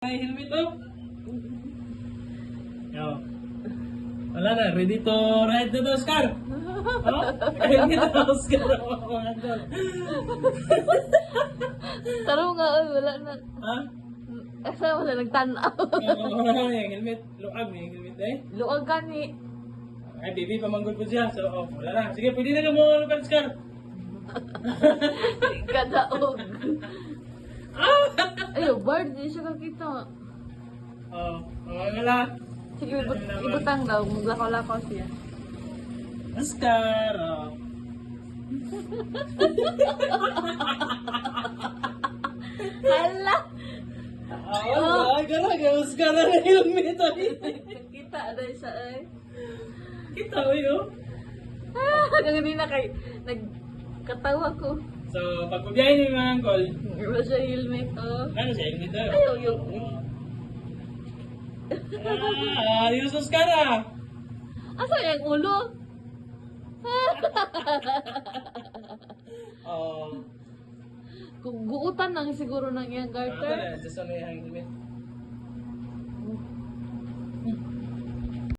May helmet up. Yo. Wala na, ready to ride na to, Oscar. Oh, ready na, Oscar. Taro nga, oy, wala na. Ha? Asa wala nagtanaw. Oo, yung helmet. Luag, yung helmet eh. Luag gani. Ay, baby, pamanggol ko siya. So, oh, wala na. Sige, pwede na mo, Oscar. Kadaog. Ayo, bird, di siya kakita. Oh, wala. Sige, ibutang daw. Maglakaw-lakaw siya. Oscar, oh. Hala! Ay, garaga, Oscar na helmet ay. Kita na siya ay. Kita mo yun. Ganun na kay nagkatawa ko. So, pag pabiyahin niyo yung mga angkol, Wala siya helmet, oh. ano siya, helmet daw. Ayaw yung... Ayos, Oscar ah. Asa yung ulo? Oh. Kung guutan lang siguro ng iyang Ito garter. na, just ano yung helmet.